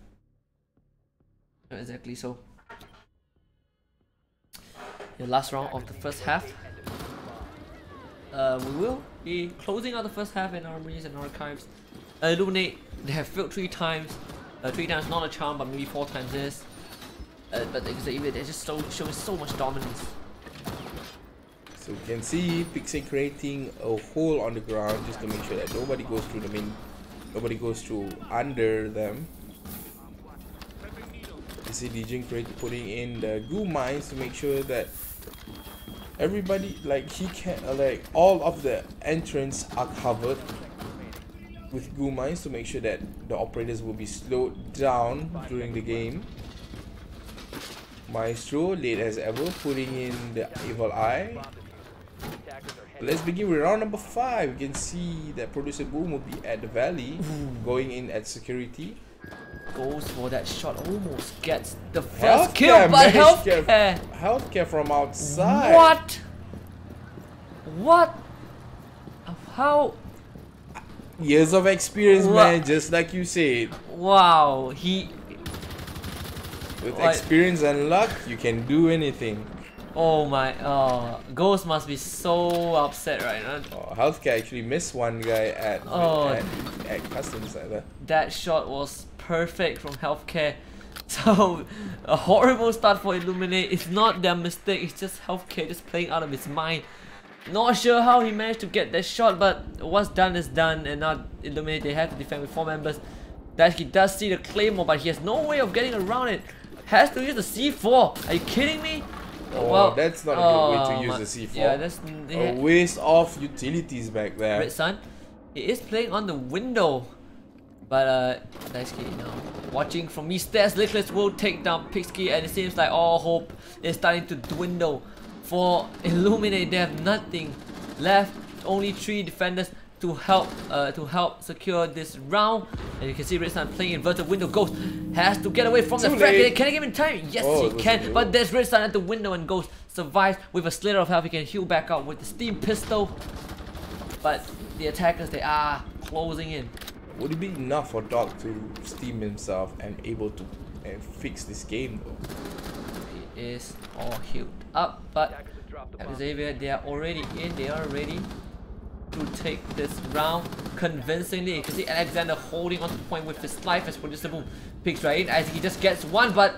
Exactly. So the last round of the first half. we will be closing out the first half in armories and archives. Illuminate, they have failed 3 times. 3 times not a charm, but maybe 4 times is. But they're just showing so much dominance. So you can see Pixie creating a hole on the ground just to make sure that nobody goes through nobody goes through under them. You see Legion putting in the goo mines to make sure that everybody, like, he can, like, all of the entrance are covered with goo mines to make sure that the operators will be slowed down during the game. Maestro, late as ever, putting in the evil eye. Let's begin with round number 5. You can see that Producer Boom will be at the valley, going in at security. Goes for that shot, almost gets the first kill, but healthcare from outside. What? How? Years of experience, man, just like you said. Wow, with experience and luck, you can do anything. Oh my, Ghost must be so upset right now. Oh, Healthcare actually missed one guy at customs either. That shot was perfect from Healthcare. So, a horrible start for Illuminate. It's not their mistake, it's just Healthcare just playing out of his mind. Not sure how he managed to get that shot, but what's done is done, and now Illuminate, they have to defend with 4 members. Dashki does see the Claymore, but he has no way of getting around it. Has to use the C4. Are you kidding me? Oh, well, that's not a good way to use the C4. Yeah, that's a waste of utilities back there. Red Sun, he is playing on the window, but Dashki, you know, watching from me stairs, Lickless will take down Pixie, and it seems like all hope is starting to dwindle for Illuminate. They have nothing left, only 3 defenders to help secure this round. And you can see Red Sun playing inverted window. Ghost has to get away from the frag. Can he give him time? Yes, he can. But there's Red Sun at the window, and Ghost survives with a slither of health. He can heal back up with the steam pistol. But the attackers, they are closing in. Would it be enough for Dog to steam himself and able to fix this game though? He is all healed up, but Xavier, they are already in. They are ready to take this round convincingly. You can see Alexander holding on to the point with his life as Producer Boom picks right in. I think he just gets one, but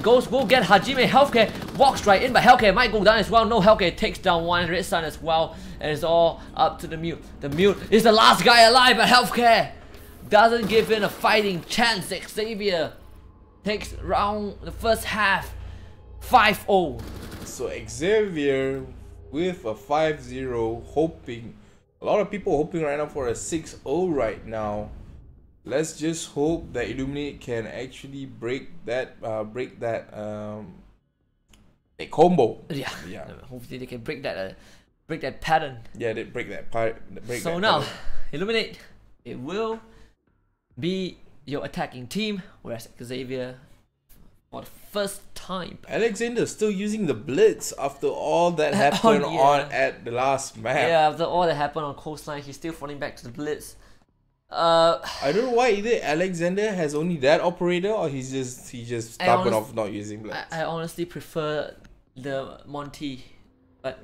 Ghost will get Hajime. Healthcare walks right in, but Healthcare might go down as well. No, Healthcare takes down one Red Sun as well, and it's all up to the Mute. The Mute is the last guy alive, but Healthcare doesn't give in a fighting chance. Xavier takes the first half 5-0. So Xavier with a 5-0, hoping, a lot of people hoping right now for a 6-0 right now. Let's just hope that Illuminate can actually break that combo. Yeah. Hopefully they can break that pattern. Yeah, they break that part. So now, Illuminate, it will be your attacking team, whereas Xavier, for the first time. Alexander still using the blitz after all that happened at the last map. Yeah, after all that happened on Coastline, he's still falling back to the blitz. I don't know why either Alexander has only that operator, or he's just stubborn of not using blitz. I honestly prefer the Monty, but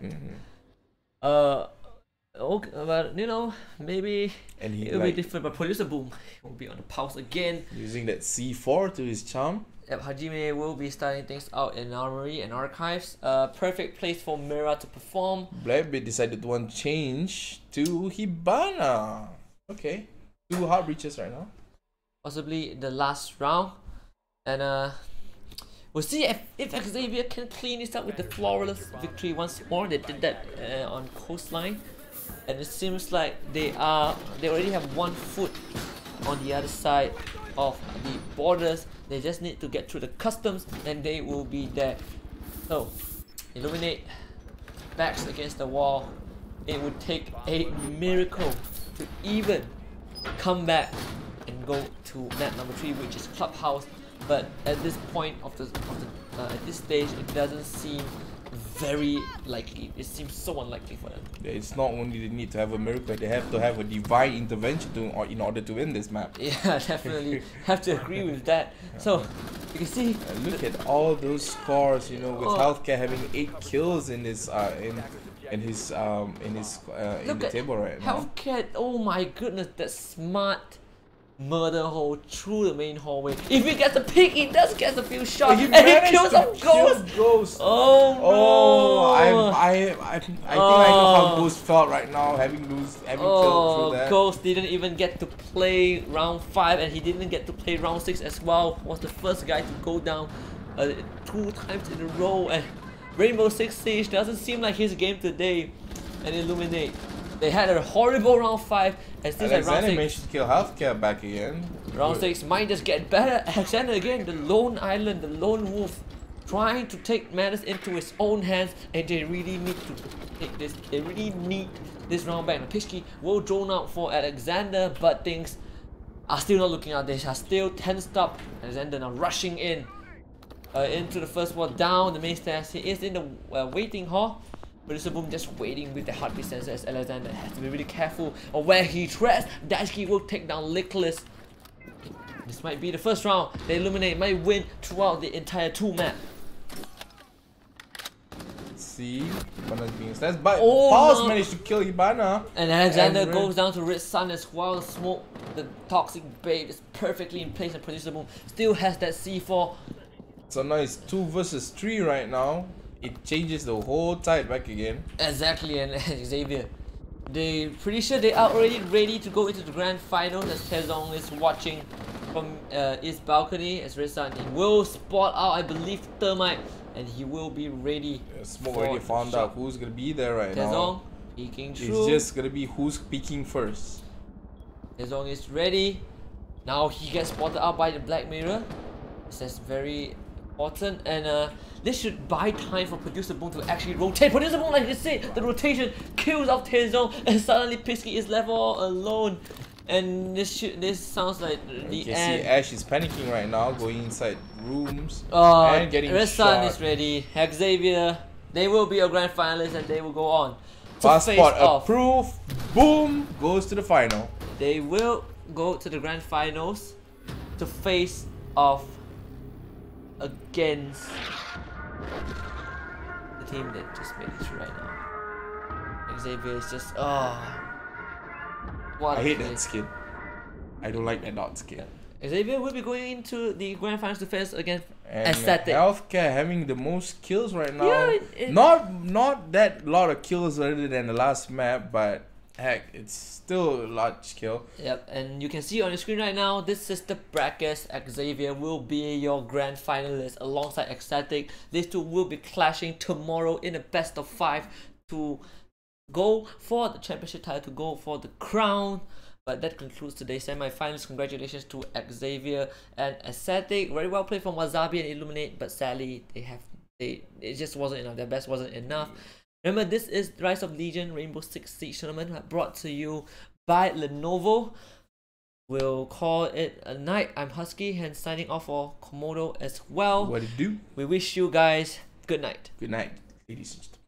okay, but you know, maybe it'll be different. But Producer Boom will be on the pulse again, using that C4 to his charm. Yep, Hajime will be starting things out in Armory and Archives. Perfect place for Mira to perform. Blackbeard decided to want to change to Hibana. Okay, 2 hard breaches right now. Possibly the last round, and we'll see if Xavier can clean this up with the flawless victory once more. They did that on Coastline, and it seems like they already have 1 foot on the other side of the borders. They just need to get through the customs, and they will be there. So, Illuminate backs against the wall. It would take a miracle to even come back and go to map number 3, which is Clubhouse. But at this point at this stage, it doesn't seem very likely. It seems so unlikely for them. It's not only they need to have a miracle, they have to have a divine intervention in order to win this map. Yeah, definitely have to agree with that. So you can see, look at all those scores, you know, with Healthcare having 8 kills in this in the table right now. Healthcare, oh my goodness, that smart murder hole through the main hallway. If he gets a pick, he does get a few shots, and he kills a Ghost. Oh no! I think I know how Ghost felt right now, having killed through that. Ghost didn't even get to play round 5, and he didn't get to play round 6 as well. Was the first guy to go down 2 times in a row, and Rainbow Six Siege doesn't seem like his game today. And Illuminate, they had a horrible round 5, and still like round 6 managed to kill Healthcare back again. Round 6 might just get better. Alexander again, the lone island, the lone wolf, trying to take matters into his own hands, and they really need to take this. They really need this round back. Pishki will drone out for Alexander, but things are still not looking out. They are still tensed up. Alexander now rushing in. Into the first wall, down the main stairs. He is in the waiting hall. Producer Boom just waiting with the heartbeat sensor, as Alexander has to be really careful of where he treads. Daisuke will take down Lickless. This might be the first round. The Illuminate might win throughout the entire 2 map. Let's see, Ibana's being slashed, but Pulse managed to kill Ibana. And Alexander goes down to Red Sun as well. Smoke, the toxic babe is perfectly in place, and Producer Boom still has that C4. So now it's 2 versus 3 right now. It changes the whole tide back again. Exactly, and Xavier, they pretty sure they are already ready to go into the grand finals, as Tezong is watching from his balcony. As Red Sun, he will spot out, I believe, Thermite, and he will be ready. Smoke already found out who's gonna be there right now. Tezong peeking through. It's just gonna be who's peeking first. Tezong is ready. Now he gets spotted out by the Black Mirror. That's very important, and this should buy time for Producer Boom to actually rotate. Producer Boom, like you said, the rotation kills off Tezong, and suddenly Pisky is left all alone. And this sounds like the end. See Ash is panicking right now, going inside rooms and getting Red shot. Sun is ready. Xavier, they will be a grand finalist, and they will go on to Passport approved. Boom goes to the final. They will go to the grand finals to face off against the team that just made it through right now. Xavier is just what I hate that skin. I don't like that dot skin. Xavier will be going into the grand finals to face against And Aesthetic. Healthcare having the most kills right now. Yeah, not that lot of kills other than the last map, but heck, it's still a large kill. Yep, and you can see on the screen right now, this is the brackets. Xavier will be your grand finalist alongside Ecstatic. These two will be clashing tomorrow in a best of 5 to go for the championship title, to go for the crown. But that concludes today's semi-finals. Congratulations to Xavier and Ecstatic. Very well played from Wasabi and Illuminate, but sadly it just wasn't enough. Their best wasn't enough. Remember, this is Rise of Legion Rainbow Six Siege tournament brought to you by Lenovo. We'll call it a night. I'm Husky and signing off for Komodo as well. What it do? We wish you guys good night. Good night, ladies and gentlemen.